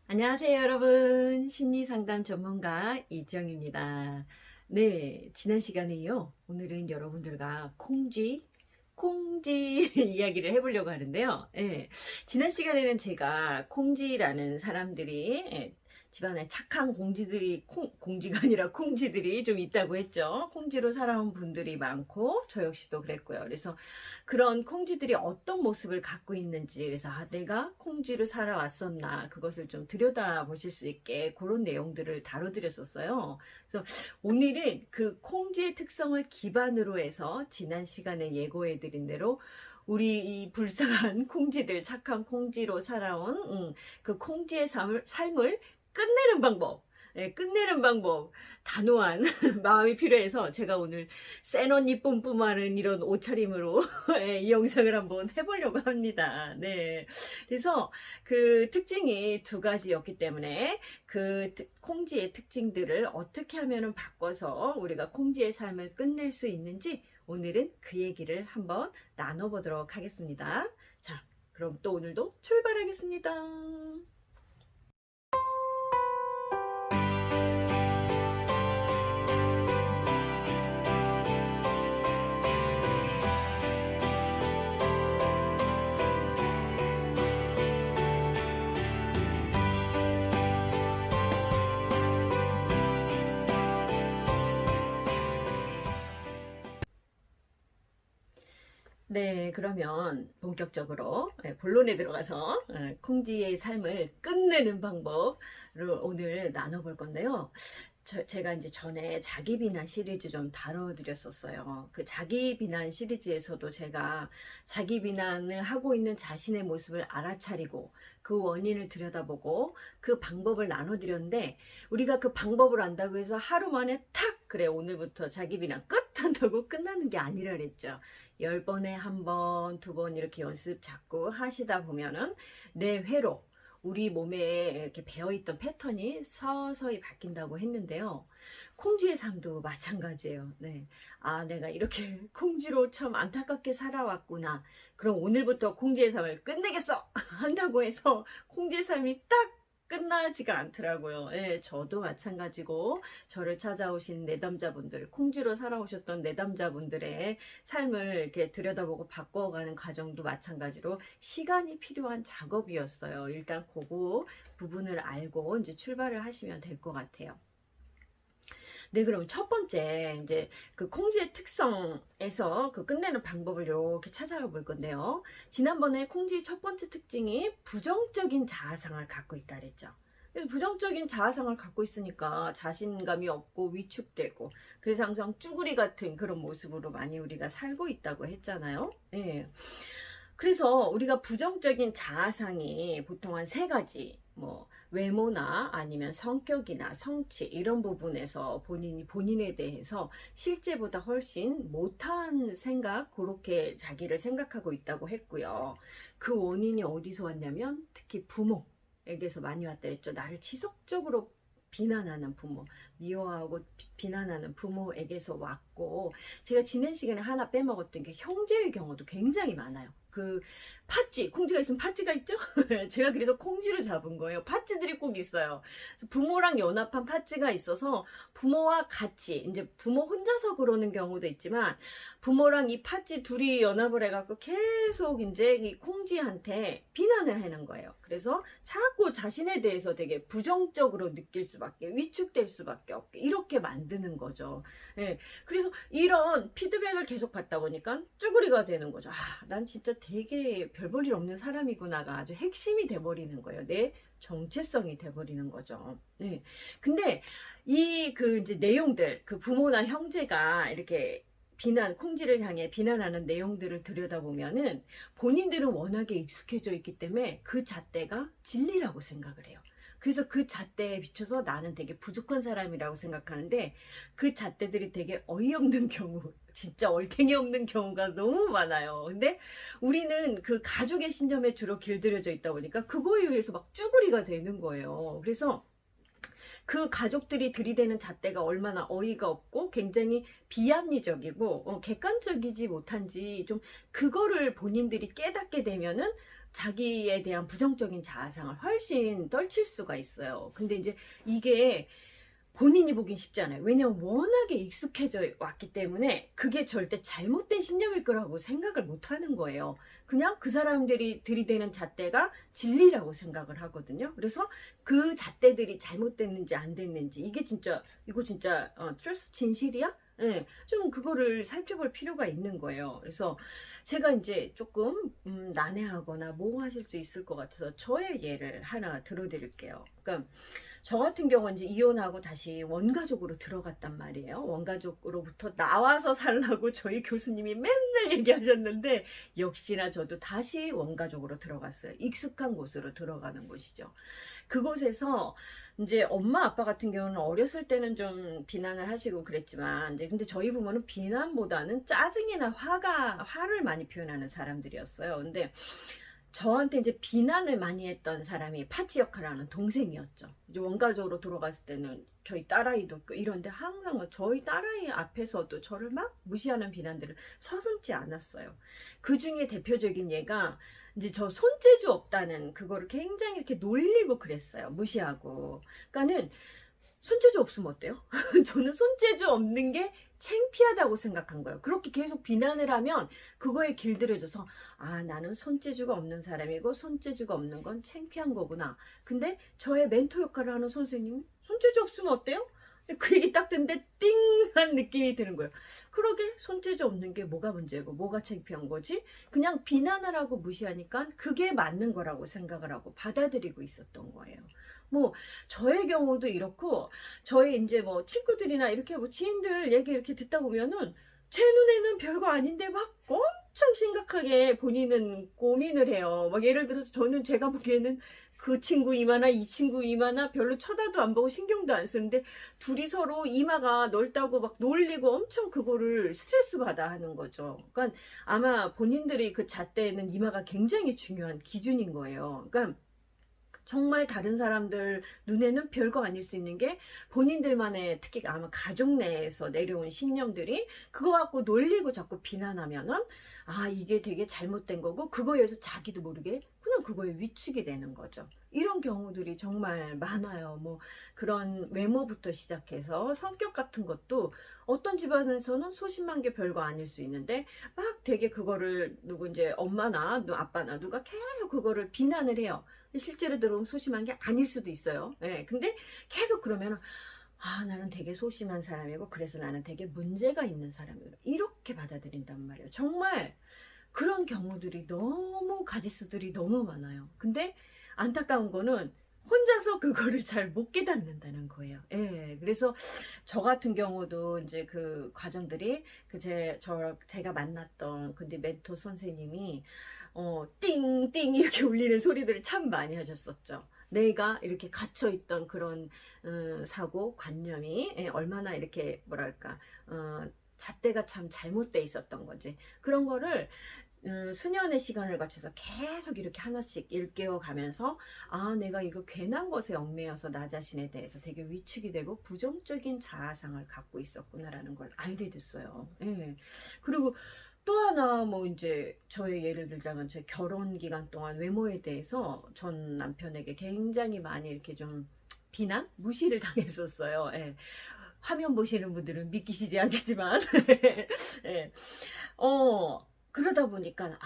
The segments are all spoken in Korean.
안녕하세요, 여러분. 심리상담 전문가 이지영입니다. 네, 지난 시간에요. 오늘은 여러분들과 콩쥐 이야기를 해보려고 하는데요. 예, 지난 시간에는 제가 콩쥐라는 사람들이 집안에 착한 공쥐가 아니라 콩쥐들이 좀 있다고 했죠. 콩쥐로 살아온 분들이 많고 저 역시도 그랬고요. 그래서 그런 콩쥐들이 어떤 모습을 갖고 있는지, 그래서 내가 콩쥐로 살아왔었나 그것을 좀 들여다 보실 수 있게 그런 내용들을 다뤄드렸었어요. 그래서 오늘은 그 콩쥐의 특성을 기반으로 해서 지난 시간에 예고해드린 대로 우리 이 불쌍한 콩쥐들, 착한 콩쥐로 살아온 그 콩쥐의 삶을 끝내는 방법, 끝내는 방법, 단호한 마음이 필요해서 제가 오늘 센 언니 뿜뿜하는 이런 옷차림으로 이 영상을 한번 해보려고 합니다. 네. 그래서 그 특징이 두 가지였기 때문에 그 콩쥐의 특징들을 어떻게 하면 바꿔서 우리가 콩쥐의 삶을 끝낼 수 있는지 오늘은 그 얘기를 한번 나눠보도록 하겠습니다. 자, 그럼 또 오늘도 출발하겠습니다. 네, 그러면 본격적으로 본론에 들어가서 콩쥐의 삶을 끝내는 방법을 오늘 나눠볼 건데요. 제가 이제 전에 자기 비난 시리즈 좀 다뤄드렸었어요. 그 자기 비난 시리즈에서도 제가 자기 비난을 하고 있는 자신의 모습을 알아차리고 그 원인을 들여다보고 그 방법을 나눠드렸는데, 우리가 그 방법을 안다고 해서 하루 만에 탁 그래 오늘부터 자기 비난 끝 한다고 끝나는 게 아니라 그랬죠. 10번에 한 번, 두 번 이렇게 연습 자꾸 하시다 보면은 내 회로 우리 몸에 이렇게 배어있던 패턴이 서서히 바뀐다고 했는데요. 콩쥐의 삶도 마찬가지예요. 네. 아, 내가 이렇게 콩쥐로 참 안타깝게 살아왔구나. 그럼 오늘부터 콩쥐의 삶을 끝내겠어! 한다고 해서 콩쥐의 삶이 딱 끝나지가 않더라고요. 예, 저도 마찬가지고 저를 찾아오신 내담자분들, 콩쥐로 살아오셨던 내담자분들의 삶을 이렇게 들여다보고 바꿔가는 과정도 마찬가지로 시간이 필요한 작업이었어요. 일단 그거 부분을 알고 이제 출발을 하시면 될 것 같아요. 네, 그럼 첫 번째, 이제 그 콩쥐의 특성에서 그 끝내는 방법을 이렇게 찾아가 볼 건데요. 지난번에 콩쥐의 첫 번째 특징이 부정적인 자아상을 갖고 있다 그랬죠. 그래서 부정적인 자아상을 갖고 있으니까 자신감이 없고 위축되고, 그래서 항상 쭈구리 같은 그런 모습으로 많이 우리가 살고 있다고 했잖아요. 예. 그래서 우리가 부정적인 자아상이 보통 한 세 가지, 뭐 외모나 아니면 성격이나 성취 이런 부분에서 본인에 대해서 실제보다 훨씬 못한 생각, 그렇게 자기를 생각하고 있다고 했고요. 그 원인이 어디서 왔냐면 특히 부모에게서 많이 왔다 했죠. 나를 지속적으로 비난하는 부모, 미워하고 비난하는 부모에게서 왔고, 제가 지난 시간에 하나 빼먹었던 게 형제의 경우도 굉장히 많아요. 그 팥쥐, 콩쥐가 있으면 팥쥐가 있죠? 제가 그래서 콩쥐를 잡은 거예요. 팥쥐들이 꼭 있어요. 부모랑 연합한 팥쥐가 있어서 부모와 같이, 이제 부모 혼자서 그러는 경우도 있지만 부모랑 이 팥쥐 둘이 연합을 해갖고 계속 이제 이 콩쥐한테 비난을 하는 거예요. 그래서 자꾸 자신에 대해서 되게 부정적으로 느낄 수밖에, 위축될 수밖에 없게 이렇게 만드는 거죠. 네. 그래서 이런 피드백을 계속 받다 보니까 쭈구리가 되는 거죠. 아, 난 진짜 되게 별 볼 일 없는 사람이구나가 아주 핵심이 돼버리는 거예요. 내 정체성이 돼버리는 거죠. 네. 근데 이 그 이제 내용들, 그 부모나 형제가 이렇게 콩쥐를 향해 비난하는 내용들을 들여다보면은 본인들은 워낙에 익숙해져 있기 때문에 그 잣대가 진리라고 생각을 해요. 그래서 그 잣대에 비춰서 나는 되게 부족한 사람이라고 생각하는데, 그 잣대들이 되게 어이없는 경우, 진짜 얼탱이 없는 경우가 너무 많아요. 근데 우리는 그 가족의 신념에 주로 길들여져 있다 보니까 그거에 의해서 막 쭈구리가 되는 거예요. 그래서 그 가족들이 들이대는 잣대가 얼마나 어이가 없고 굉장히 비합리적이고 객관적이지 못한지 좀 그거를 본인들이 깨닫게 되면은 자기에 대한 부정적인 자아상을 훨씬 떨칠 수가 있어요. 근데 이제 이게 본인이 보긴 쉽지 않아요. 왜냐면 워낙에 익숙해져 왔기 때문에 그게 절대 잘못된 신념일 거라고 생각을 못 하는 거예요. 그냥 그 사람들이 들이대는 잣대가 진리라고 생각을 하거든요. 그래서 그 잣대들이 잘못됐는지 안 됐는지 이거 진짜 트루스 진실이야? 예, 좀 그거를 살펴볼 필요가 있는 거예요. 그래서 제가 이제 조금 난해하거나 모호하실 수 있을 것 같아서 저의 예를 하나 들어드릴게요. 그러니까 저 같은 경우는 이제 이혼하고 다시 원가족으로 들어갔단 말이에요. 원가족으로부터 나와서 살라고 저희 교수님이 맨날 얘기하셨는데 역시나 저도 다시 원가족으로 들어갔어요. 익숙한 곳으로 들어가는 곳이죠. 그곳에서 이제 엄마 아빠 같은 경우는 어렸을 때는 좀 비난을 하시고 그랬지만 이제 근데 저희 부모는 비난보다는 짜증이나 화를 많이 표현하는 사람들이었어요. 근데 저한테 이제 비난을 많이 했던 사람이 파치 역할을 하는 동생이었죠. 이제 원가족으로 돌아갔을 때는 저희 딸아이도 있고 이런데 항상 저희 딸아이 앞에서도 저를 막 무시하는 비난들을 서슴지 않았어요. 그 중에 대표적인 예가 이제 저 손재주 없다는 그거를 굉장히 이렇게 놀리고 그랬어요. 무시하고. 그러니까는 손재주 없으면 어때요? 저는 손재주 없는 게 창피하다고 생각한 거예요. 그렇게 계속 비난을 하면 그거에 길들여져서 아 나는 손재주가 없는 사람이고 손재주가 없는 건 창피한 거구나. 근데 저의 멘토 역할을 하는 선생님이 손재주 없으면 어때요? 그 얘기 딱 듣는데 띵한 느낌이 드는 거예요. 그러게 손재주 없는 게 뭐가 문제고 뭐가 창피한 거지? 그냥 비난을 하고 무시하니까 그게 맞는 거라고 생각을 하고 받아들이고 있었던 거예요. 뭐 저의 경우도 이렇고 저희 이제 뭐 친구들이나 이렇게 뭐 지인들 얘기 이렇게 듣다 보면은 제 눈에는 별거 아닌데 막 엄청 심각하게 본인은 고민을 해요. 막 예를 들어서 저는 제가 보기에는 그 친구 이마나 이 친구 이마나 별로 쳐다도 안 보고 신경도 안 쓰는데 둘이 서로 이마가 넓다고 막 놀리고 엄청 그거를 스트레스 받아 하는 거죠. 그러니까 아마 본인들이 그 잣대에는 이마가 굉장히 중요한 기준인 거예요. 그러니까 정말 다른 사람들 눈에는 별거 아닐 수 있는 게 본인들만의 특히 아마 가족 내에서 내려온 신념들이 그거 갖고 놀리고 자꾸 비난하면은 아 이게 되게 잘못된 거고 그거에서 자기도 모르게 그냥 그거에 위축이 되는 거죠. 이런 경우들이 정말 많아요. 뭐 그런 외모부터 시작해서 성격 같은 것도 어떤 집안에서는 소심한 게 별거 아닐 수 있는데 막 되게 그거를 누구 이제 엄마나 아빠나 누가 계속 그거를 비난을 해요. 실제로 들어보면 소심한 게 아닐 수도 있어요. 네, 근데 계속 그러면 아 나는 되게 소심한 사람이고 그래서 나는 되게 문제가 있는 사람이고 이렇게 받아들인단 말이에요. 정말 그런 경우들이 너무 가지수들이 너무 많아요. 근데 안타까운 거는 혼자서 그거를 잘 못 깨닫는다는 거예요. 예. 그래서 저 같은 경우도 이제 그 과정들이 제가 만났던 근데 멘토 선생님이 띵띵 이렇게 울리는 소리들을 참 많이 하셨었죠. 내가 이렇게 갇혀있던 그런 사고 관념이 얼마나 이렇게 뭐랄까 잣대가 참 잘못돼 있었던 거지. 그런 거를 수년의 시간을 거쳐서 계속 이렇게 하나씩 일깨워 가면서 아 내가 이거 괜한 것에 얽매여서 나 자신에 대해서 되게 위축이 되고 부정적인 자아상을 갖고 있었구나라는 걸 알게 됐어요. 예. 그리고 또 하나 뭐 이제 저의 예를 들자면 제 결혼 기간 동안 외모에 대해서 전 남편에게 굉장히 많이 이렇게 좀 비난, 무시를 당했었어요. 예. 화면 보시는 분들은 믿기시지 않겠지만, 예. 그러다 보니까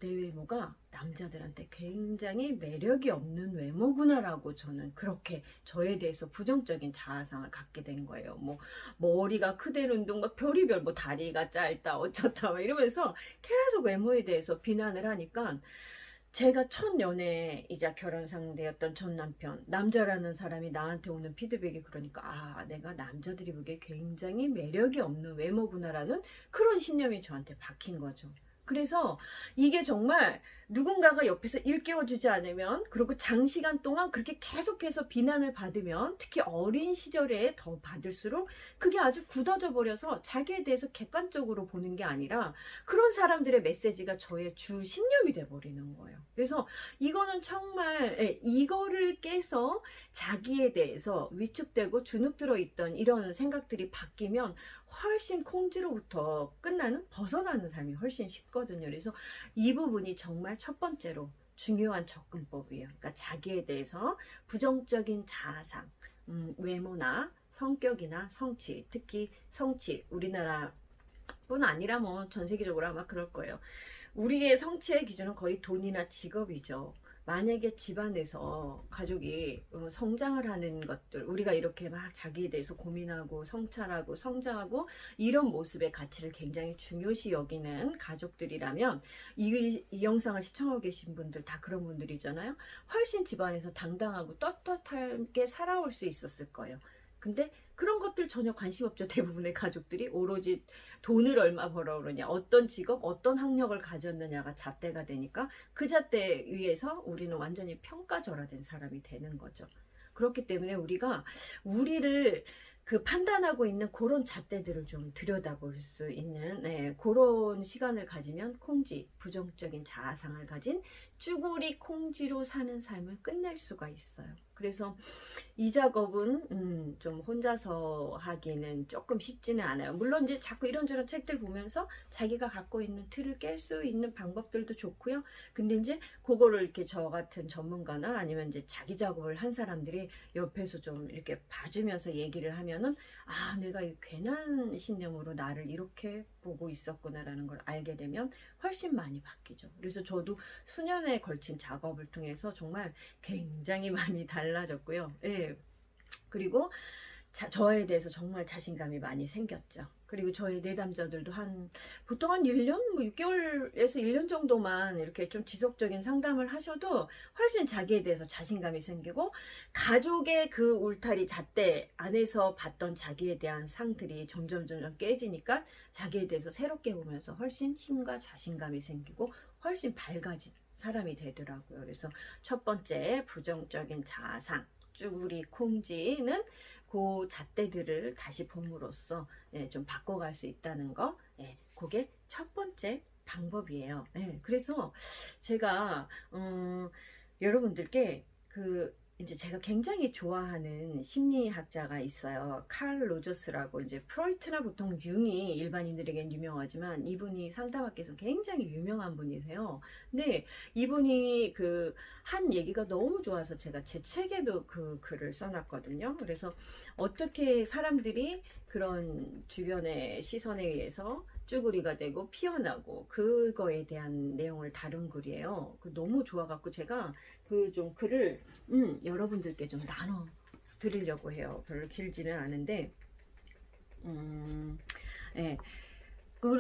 내 외모가 남자들한테 굉장히 매력이 없는 외모구나라고 저는 그렇게 저에 대해서 부정적인 자아상을 갖게 된 거예요. 뭐 머리가 크다는 둥, 막 별의별 뭐 다리가 짧다 어쩌다 막 이러면서 계속 외모에 대해서 비난을 하니까 제가 첫 연애이자 결혼 상대였던 전 남편 남자라는 사람이 나한테 오는 피드백이 그러니까 아 내가 남자들이 보기에 굉장히 매력이 없는 외모구나라는 그런 신념이 저한테 박힌 거죠. 그래서 이게 정말 누군가가 옆에서 일깨워주지 않으면 그리고 장시간 동안 그렇게 계속해서 비난을 받으면 특히 어린 시절에 더 받을수록 그게 아주 굳어져 버려서 자기에 대해서 객관적으로 보는 게 아니라 그런 사람들의 메시지가 저의 주 신념이 돼버리는 거예요. 그래서 이거는 정말 이거를 깨서 자기에 대해서 위축되고 주눅들어 있던 이런 생각들이 바뀌면 훨씬 콩지로부터 끝나는 벗어나는 삶이 훨씬 쉽거든요. 그래서 이 부분이 정말 첫 번째로 중요한 접근법이에요. 그러니까 자기에 대해서 부정적인 자아상, 외모나 성격이나 성취, 특히 성취, 우리나라뿐 아니라 뭐 전 세계적으로 아마 그럴 거예요. 우리의 성취의 기준은 거의 돈이나 직업이죠. 만약에 집안에서 가족이 성장을 하는 것들, 우리가 이렇게 막 자기에 대해서 고민하고 성찰하고 성장하고 이런 모습의 가치를 굉장히 중요시 여기는 가족들이라면 이 영상을 시청하고 계신 분들 다 그런 분들이잖아요. 훨씬 집안에서 당당하고 떳떳하게 살아올 수 있었을 거예요. 근데 그런 것들 전혀 관심 없죠. 대부분의 가족들이 오로지 돈을 얼마 벌어오느냐, 어떤 직업, 어떤 학력을 가졌느냐가 잣대가 되니까 그 잣대에 의해서 우리는 완전히 평가절하된 사람이 되는 거죠. 그렇기 때문에 우리가 우리를 그 판단하고 있는 그런 잣대들을 좀 들여다볼 수 있는 그런 시간을 가지면 콩지, 부정적인 자아상을 가진 쭈구리 콩지로 사는 삶을 끝낼 수가 있어요. 그래서 이 작업은 좀 혼자서 하기는 조금 쉽지는 않아요. 물론 이제 자꾸 이런저런 책들 보면서 자기가 갖고 있는 틀을 깰 수 있는 방법들도 좋고요. 근데 이제 그거를 이렇게 저 같은 전문가나 아니면 이제 자기 작업을 한 사람들이 옆에서 좀 이렇게 봐주면서 얘기를 하면은 아, 내가 이 괜한 신념으로 나를 이렇게 보고 있었구나라는 걸 알게 되면 훨씬 많이 바뀌죠. 그래서 저도 수년에 걸친 작업을 통해서 정말 굉장히 많이 달라졌고요. 예. 그리고 저에 대해서 정말 자신감이 많이 생겼죠. 그리고 저의 내담자들도 보통 한 1년, 뭐 6개월에서 1년 정도만 이렇게 좀 지속적인 상담을 하셔도 훨씬 자기에 대해서 자신감이 생기고, 가족의 그 울타리 잣대 안에서 봤던 자기에 대한 상들이 점점 깨지니까 자기에 대해서 새롭게 보면서 훨씬 힘과 자신감이 생기고 훨씬 밝아진 사람이 되더라고요. 그래서 첫 번째 부정적인 자아상, 쭈구리 콩지는 그 잣대들을 다시 봄으로써 좀 바꿔갈 수 있다는 거, 그게 첫 번째 방법이에요. 그래서 제가 여러분들께 이제 제가 굉장히 좋아하는 심리학자가 있어요. 칼 로저스라고. 이제 프로이트나 보통 융이 일반인들에겐 유명하지만 이분이 상담학계에서 굉장히 유명한 분이세요. 근데 이분이 한 얘기가 너무 좋아서 제가 제 책에도 그 글을 써놨거든요. 그래서 어떻게 사람들이 그런 주변의 시선에 의해서 쭈구리가 되고 피어나고 그거에 대한 내용을 다룬 글이에요. 너무 좋아갖고 제가 좀 글을 여러분들께 좀 나눠 드리려고 해요. 별로 길지는 않은데 예.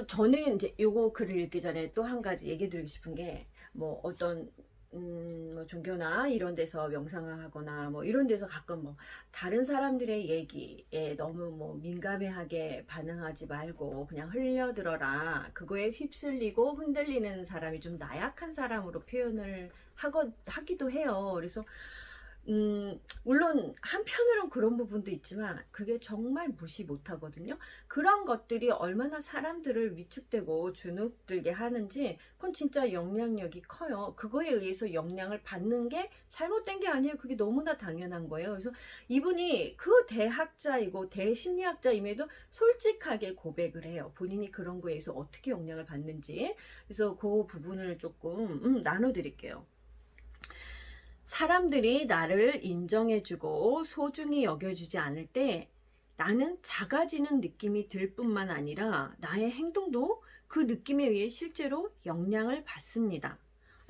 저는 이제 요거 글을 읽기 전에 또 한 가지 얘기 드리고 싶은 게, 뭐 어떤 뭐 종교나 이런 데서 명상을 하거나 뭐 이런 데서 가끔 뭐 다른 사람들의 얘기에 너무 뭐 민감하게 반응하지 말고 그냥 흘려들어라, 그거에 휩쓸리고 흔들리는 사람이 좀 나약한 사람으로 표현을 하기도 해요. 그래서 물론 한편으론 그런 부분도 있지만 그게 정말 무시 못하거든요. 그런 것들이 얼마나 사람들을 위축되고 주눅들게 하는지 그건 진짜 영향력이 커요. 그거에 의해서 영향을 받는 게 잘못된 게 아니에요. 그게 너무나 당연한 거예요. 그래서 이분이 그 대학자이고 대심리학자임에도 솔직하게 고백을 해요. 본인이 그런 거에 의해서 어떻게 영향을 받는지. 그래서 그 부분을 조금 나눠드릴게요. 사람들이 나를 인정해주고 소중히 여겨주지 않을 때 나는 작아지는 느낌이 들 뿐만 아니라 나의 행동도 그 느낌에 의해 실제로 영향을 받습니다.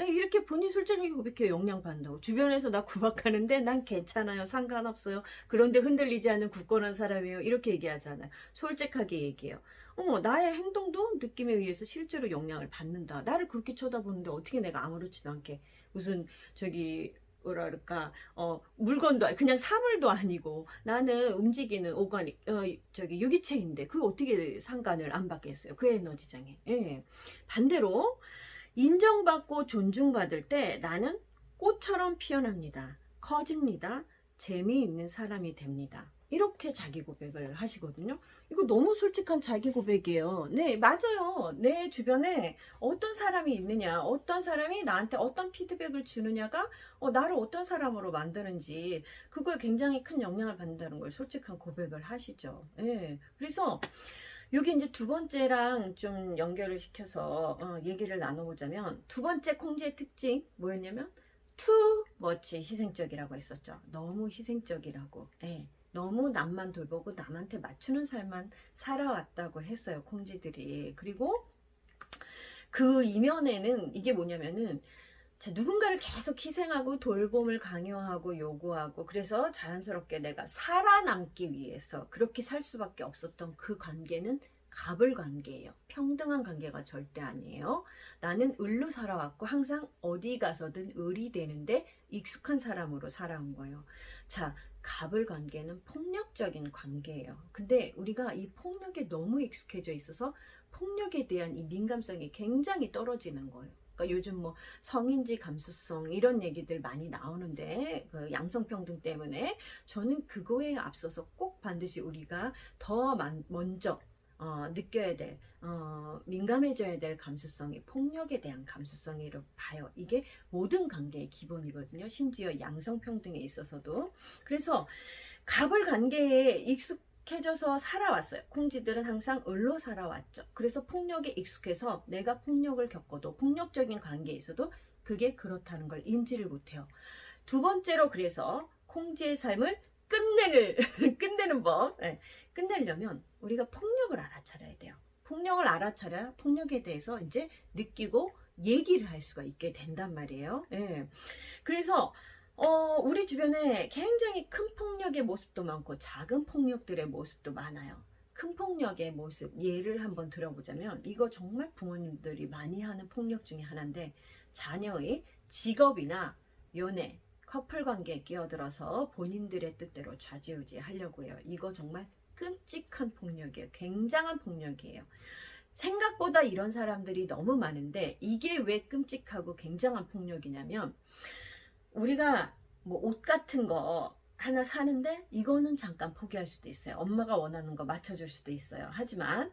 이렇게 본인 솔직하게 고백해요. 영향받는다고. 주변에서 나 구박하는데 난 괜찮아요. 상관없어요. 그런데 흔들리지 않는 굳건한 사람이에요. 이렇게 얘기하잖아요. 솔직하게 얘기해요. 나의 행동도 느낌에 의해서 실제로 영향을 받는다. 나를 그렇게 쳐다보는데 어떻게 내가 아무렇지도 않게 무슨 뭐랄까 물건도 그냥 사물도 아니고 나는 움직이는 오가닉 유기체인데 그게 어떻게 상관을 안 받겠어요. 그 에너지장에. 반대로 인정받고 존중받을 때 나는 꽃처럼 피어납니다. 커집니다. 재미있는 사람이 됩니다. 이렇게 자기 고백을 하시거든요. 이거 너무 솔직한 자기 고백이에요. 네, 맞아요. 내 주변에 어떤 사람이 있느냐, 어떤 사람이 나한테 어떤 피드백을 주느냐가 나를 어떤 사람으로 만드는지 그걸 굉장히 큰 영향을 받는다는 걸 솔직한 고백을 하시죠. 네, 그래서 여기 이제 두 번째랑 좀 연결을 시켜서 얘기를 나눠보자면, 두 번째 콩쥐의 특징 뭐였냐면 too much 희생적이라고 했었죠. 너무 희생적이라고. 예. 너무 남만 돌보고 남한테 맞추는 삶만 살아왔다고 했어요, 콩쥐들이. 그리고 그 이면에는 이게 뭐냐면은, 자, 누군가를 계속 희생하고 돌봄을 강요하고 요구하고, 그래서 자연스럽게 내가 살아남기 위해서 그렇게 살 수밖에 없었던 그 관계는 갑을 관계예요. 평등한 관계가 절대 아니에요. 나는 을로 살아왔고 항상 어디 가서든 을이 되는데 익숙한 사람으로 살아온 거예요. 자, 갑을 관계는 폭력적인 관계예요. 근데 우리가 이 폭력에 너무 익숙해져 있어서 폭력에 대한 이 민감성이 굉장히 떨어지는 거예요. 그러니까 요즘 뭐 성인지 감수성 이런 얘기들 많이 나오는데, 그 양성평등 때문에 저는 그거에 앞서서 꼭 반드시 우리가 더 먼저 느껴야 될, 민감해져야 될 감수성이 폭력에 대한 감수성이라고 봐요. 이게 모든 관계의 기본이거든요. 심지어 양성평등에 있어서도. 그래서 갑을 관계에 익숙해져서 살아왔어요. 콩쥐들은 항상 을로 살아왔죠. 그래서 폭력에 익숙해서 내가 폭력을 겪어도, 폭력적인 관계에 있어도 그게 그렇다는 걸 인지를 못해요. 두 번째로, 그래서 콩쥐의 삶을 끝내는 법. 네. 끝내려면 우리가 폭력을 알아차려야 돼요. 폭력을 알아차려야 폭력에 대해서 이제 느끼고 얘기를 할 수가 있게 된단 말이에요. 네. 그래서 우리 주변에 굉장히 큰 폭력의 모습도 많고 작은 폭력들의 모습도 많아요. 큰 폭력의 모습 예를 한번 들어보자면, 이거 정말 부모님들이 많이 하는 폭력 중에 하나인데, 자녀의 직업이나 연애, 커플 관계에 끼어들어서 본인들의 뜻대로 좌지우지 하려고 해요. 이거 정말 끔찍한 폭력이에요. 굉장한 폭력이에요. 생각보다 이런 사람들이 너무 많은데, 이게 왜 끔찍하고 굉장한 폭력이냐면, 우리가 뭐 옷 같은 거 하나 사는데 이거는 잠깐 포기할 수도 있어요. 엄마가 원하는 거 맞춰줄 수도 있어요. 하지만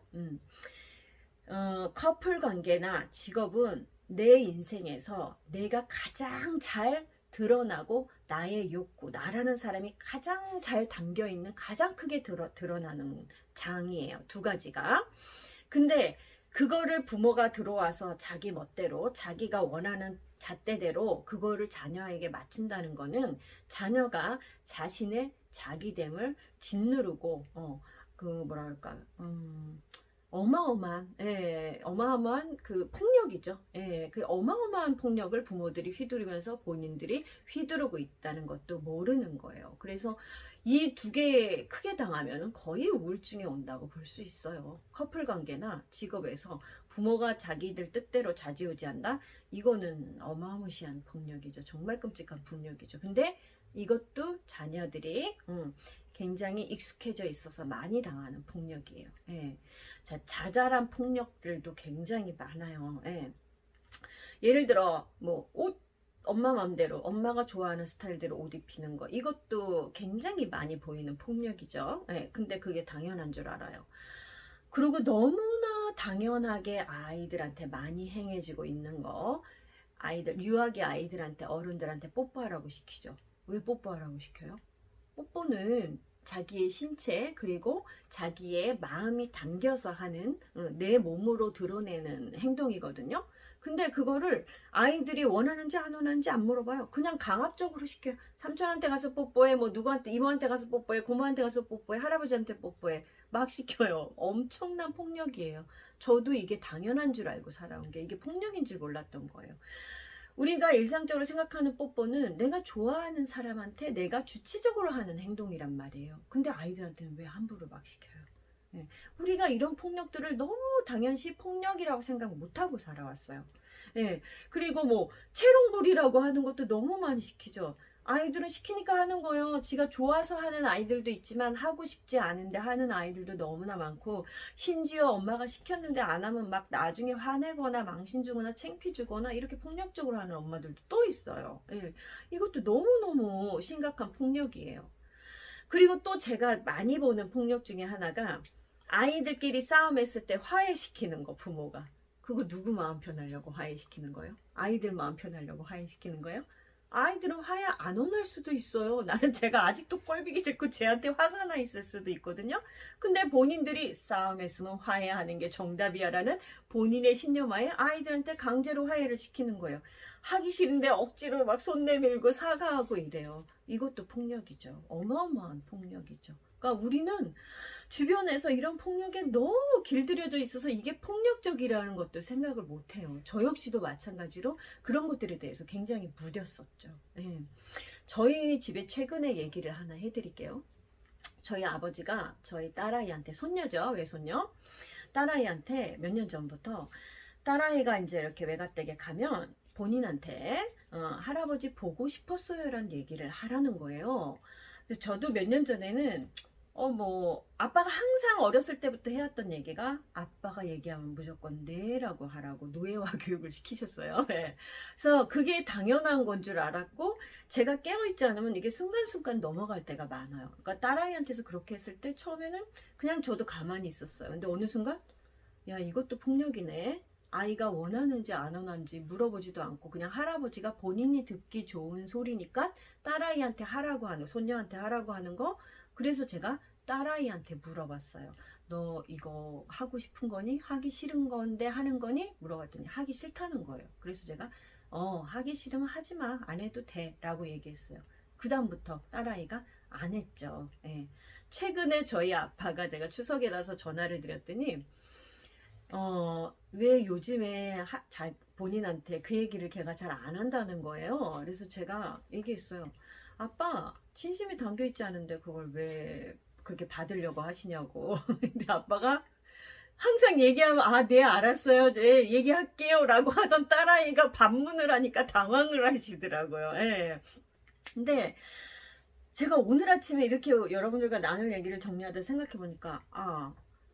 커플 관계나 직업은 내 인생에서 내가 가장 잘 드러나고, 나의 욕구, 나라는 사람이 가장 잘 담겨있는, 가장 크게 드러나는 장이에요. 두 가지가. 근데 그거를 부모가 들어와서 자기 멋대로 자기가 원하는 잣대대로 그거를 자녀에게 맞춘다는 거는, 자녀가 자신의 자기됨을 짓누르고 그 뭐랄까 어마어마한 그 폭력이죠. 예, 그 어마어마한 폭력을 부모들이 휘두르면서 본인들이 휘두르고 있다는 것도 모르는 거예요. 그래서 이 두 개 크게 당하면 거의 우울증이 온다고 볼 수 있어요. 커플 관계나 직업에서 부모가 자기들 뜻대로 좌지우지한다? 이거는 어마무시한 폭력이죠. 정말 끔찍한 폭력이죠. 근데 이것도 자녀들이 굉장히 익숙해져 있어서 많이 당하는 폭력이에요. 예. 자, 자잘한 폭력들도 굉장히 많아요. 예. 예를 들어 뭐 옷, 엄마 맘대로 엄마가 좋아하는 스타일대로 옷 입히는 거, 이것도 굉장히 많이 보이는 폭력이죠. 예. 근데 그게 당연한 줄 알아요. 그리고 너무나 당연하게 아이들한테 많이 행해지고 있는 거, 아이들, 유아기 아이들한테, 어른들한테 뽀뽀하라고 시키죠. 왜 뽀뽀하라고 시켜요? 뽀뽀는 자기의 신체, 그리고 자기의 마음이 담겨서 하는, 내 몸으로 드러내는 행동이거든요. 근데 그거를 아이들이 원하는지 안 원하는지 안 물어봐요. 그냥 강압적으로 시켜요. 삼촌한테 가서 뽀뽀해, 뭐 누구한테, 이모한테 가서 뽀뽀해, 고모한테 가서 뽀뽀해, 할아버지한테 뽀뽀해, 막 시켜요. 엄청난 폭력이에요. 저도 이게 당연한 줄 알고 살아온 게, 이게 폭력인 줄 몰랐던 거예요. 우리가 일상적으로 생각하는 뽀뽀는 내가 좋아하는 사람한테 내가 주체적으로 하는 행동이란 말이에요. 근데 아이들한테는 왜 함부로 막 시켜요? 예. 우리가 이런 폭력들을 너무 당연시 폭력이라고 생각 못하고 살아왔어요. 예. 그리고 뭐 채롱불이라고 하는 것도 너무 많이 시키죠. 아이들은 시키니까 하는 거예요. 지가 좋아서 하는 아이들도 있지만 하고 싶지 않은데 하는 아이들도 너무나 많고, 심지어 엄마가 시켰는데 안 하면 막 나중에 화내거나 망신 주거나 창피 주거나 이렇게 폭력적으로 하는 엄마들도 또 있어요. 예. 이것도 너무너무 심각한 폭력이에요. 그리고 또 제가 많이 보는 폭력 중에 하나가, 아이들끼리 싸움했을 때 화해시키는 거, 부모가. 그거 누구 마음 편하려고 화해시키는 거예요? 아이들 마음 편하려고 화해시키는 거예요? 아이들은 화해 안 원할 수도 있어요. 나는 제가 아직도 꼴보기 싫고 쟤한테 화가 나 있을 수도 있거든요. 근데 본인들이 싸움했으면 화해하는 게 정답이야 라는 본인의 신념하에 아이들한테 강제로 화해를 시키는 거예요. 하기 싫은데 억지로 막 손 내밀고 사과하고 이래요. 이것도 폭력이죠. 어마어마한 폭력이죠. 그러니까 우리는 주변에서 이런 폭력에 너무 길들여져 있어서 이게 폭력적이라는 것도 생각을 못해요. 저 역시도 마찬가지로 그런 것들에 대해서 굉장히 무뎠었죠. 예. 저희 집에 최근에 얘기를 하나 해드릴게요. 저희 아버지가 저희 딸아이한테, 손녀죠, 외손녀, 딸아이한테 몇 년 전부터 딸아이가 이제 이렇게 외갓댁에 가면 본인한테 할아버지 보고 싶었어요라는 얘기를 하라는 거예요. 그래서 저도 몇 년 전에는 뭐 아빠가 항상 어렸을 때부터 해왔던 얘기가 아빠가 얘기하면 무조건 네라고 하라고 노예화 교육을 시키셨어요. 네. 그래서 그게 당연한 건 줄 알았고 제가 깨어있지 않으면 이게 순간순간 넘어갈 때가 많아요. 그러니까 딸아이한테서 그렇게 했을 때 처음에는 그냥 저도 가만히 있었어요. 근데 어느 순간 야 이것도 폭력이네. 아이가 원하는지 안 원하는지 물어보지도 않고 그냥 할아버지가 본인이 듣기 좋은 소리니까 딸아이한테 하라고 하는, 손녀한테 하라고 하는 거. 그래서 제가 딸아이한테 물어봤어요. 너 이거 하고 싶은 거니? 하기 싫은 건데 하는 거니? 물어봤더니 하기 싫다는 거예요. 그래서 제가 하기 싫으면 하지 마. 안 해도 돼. 라고 얘기했어요. 그 다음부터 딸아이가 안 했죠. 예. 최근에 저희 아빠가 제가 추석이라서 전화를 드렸더니 왜 요즘에 본인한테 그 얘기를 걔가 잘 안 한다는 거예요. 그래서 제가 얘기했어요. 아빠, 진심이 담겨 있지 않은데 그걸 왜 그렇게 받으려고 하시냐고. 근데 아빠가 항상 얘기하면, 네, 알았어요. 네, 얘기할게요. 라고 하던 딸아이가 반문을 하니까 당황을 하시더라고요. 예. 근데 제가 오늘 아침에 이렇게 여러분들과 나눌 얘기를 정리하다 생각해보니까,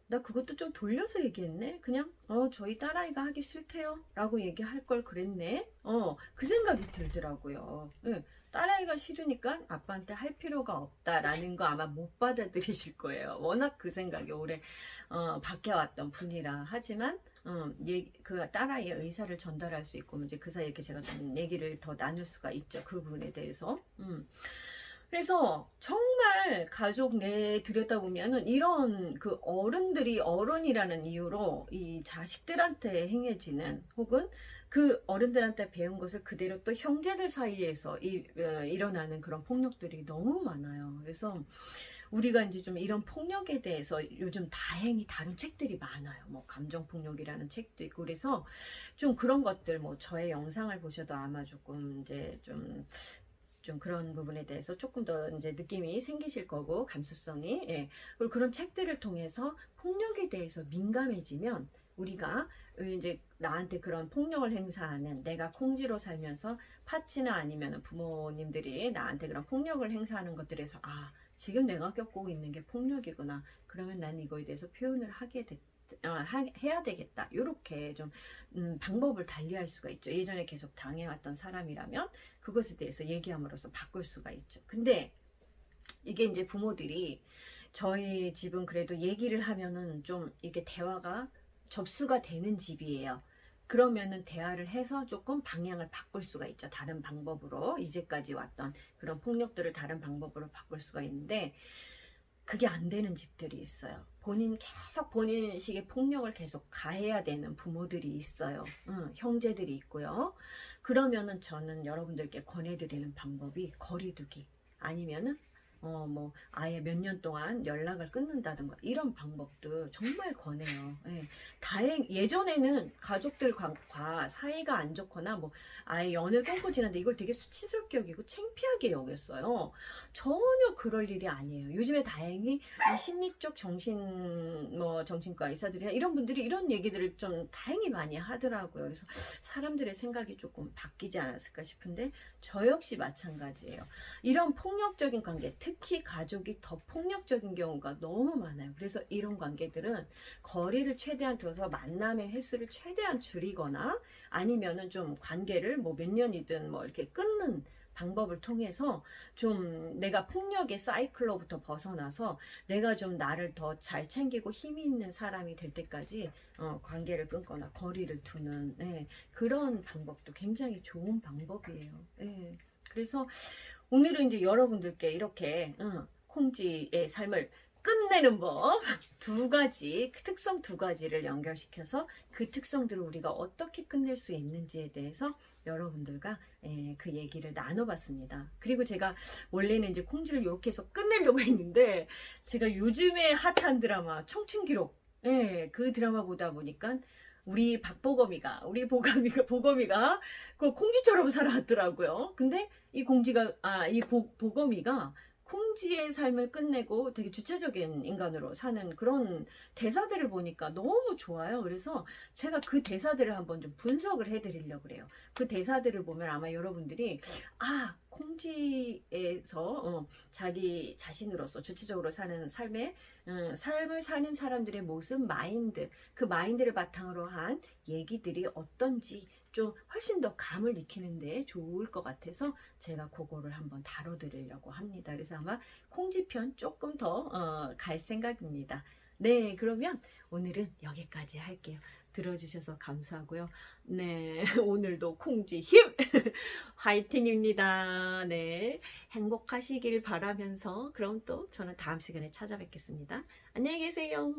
나 그것도 좀 돌려서 얘기했네. 그냥 저희 딸아이가 하기 싫대요 라고 얘기할 걸 그랬네. 그 생각이 들더라고요. 예, 딸아이가 싫으니까 아빠한테 할 필요가 없다라는 거 아마 못 받아들이실 거예요. 워낙 그 생각이 오래 바뀌어왔던 분이라. 하지만 그 딸아이의 의사를 전달할 수 있고 이제 그 사이에 이렇게 제가 좀 얘기를 더 나눌 수가 있죠. 그 부분에 대해서. 그래서 정말 가족 내 들여다보면은 이런 그 어른들이 어른이라는 이유로 이 자식들한테 행해지는, 혹은 그 어른들한테 배운 것을 그대로 또 형제들 사이에서 일어나는 그런 폭력들이 너무 많아요. 그래서 우리가 이제 좀 이런 폭력에 대해서 요즘 다행히 다른 책들이 많아요. 뭐 감정폭력이라는 책도 있고. 그래서 좀 그런 것들, 뭐 저의 영상을 보셔도 아마 조금 이제 좀 그런 부분에 대해서 조금 더 이제 느낌이 생기실 거고, 감수성이. 예. 그리고 그런 책들을 통해서 폭력에 대해서 민감해지면 우리가 이제 나한테 그런 폭력을 행사하는, 내가 콩지로 살면서 파치나 아니면 부모님들이 나한테 그런 폭력을 행사하는 것들에서 지금 내가 겪고 있는 게 폭력이구나. 그러면 난 이거에 대해서 표현을 해야 되겠다. 이렇게 좀 방법을 달리할 수가 있죠. 예전에 계속 당해왔던 사람이라면 그것에 대해서 얘기함으로써 바꿀 수가 있죠. 근데 이게 이제 부모들이, 저희 집은 그래도 얘기를 하면은 좀 이게 대화가 접수가 되는 집이에요. 그러면은 대화를 해서 조금 방향을 바꿀 수가 있죠. 다른 방법으로, 이제까지 왔던 그런 폭력들을 다른 방법으로 바꿀 수가 있는데, 그게 안 되는 집들이 있어요. 계속 본인식의 폭력을 계속 가해야 되는 부모들이 있어요. 형제들이 있고요. 그러면은 저는 여러분들께 권해드리는 방법이 거리두기, 아니면은 뭐 아예 몇 년 동안 연락을 끊는다든가, 이런 방법도 정말 권해요. 예. 예전에는 가족들과 사이가 안 좋거나 뭐 아예 연을 끊고 지났는데 이걸 되게 수치스럽게 여기고 창피하게 여겼어요. 전혀 그럴 일이 아니에요. 요즘에 다행히 이 심리 쪽 정신과 의사들이나 이런 분들이 이런 얘기들을 좀 다행히 많이 하더라고요. 그래서 사람들의 생각이 조금 바뀌지 않았을까 싶은데, 저 역시 마찬가지예요. 이런 폭력적인 관계, 특히 가족이 더 폭력적인 경우가 너무 많아요. 그래서 이런 관계들은 거리를 최대한 둬서 만남의 횟수를 최대한 줄이거나, 아니면은 좀 관계를 뭐 몇 년이든 뭐 이렇게 끊는 방법을 통해서 좀 내가 폭력의 사이클로부터 벗어나서 내가 좀 나를 더 잘 챙기고 힘이 있는 사람이 될 때까지 관계를 끊거나 거리를 두는, 그런 방법도 굉장히 좋은 방법이에요. 그래서 오늘은 이제 여러분들께 이렇게 콩쥐의 삶을 끝내는 법 두 가지, 그 특성 두 가지를 연결시켜서 그 특성들을 우리가 어떻게 끝낼 수 있는지에 대해서 여러분들과 그 얘기를 나눠봤습니다. 그리고 제가 원래는 이제 콩쥐를 이렇게 해서 끝내려고 했는데 제가 요즘에 핫한 드라마 청춘기록, 그 드라마 보다 보니까 우리 박보검이가, 우리 보검이가 그 콩쥐처럼 살아왔더라고요. 근데 이 보검이가 콩쥐의 삶을 끝내고 되게 주체적인 인간으로 사는 그런 대사들을 보니까 너무 좋아요. 그래서 제가 그 대사들을 한번 좀 분석을 해드리려고 그래요. 그 대사들을 보면 아마 여러분들이 콩쥐에서 자기 자신으로서 주체적으로 사는 삶을 사는 사람들의 모습, 마인드, 그 마인드를 바탕으로 한 얘기들이 어떤지 좀 훨씬 더 감을 익히는데 좋을 것 같아서 제가 그거를 한번 다뤄드리려고 합니다. 그래서 아마 콩쥐편 조금 더 갈 생각입니다. 네, 그러면 오늘은 여기까지 할게요. 들어주셔서 감사하고요. 네, 오늘도 콩쥐 힘! 화이팅입니다. 네, 행복하시길 바라면서 그럼 또 저는 다음 시간에 찾아뵙겠습니다. 안녕히 계세요.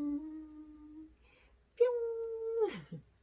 뿅!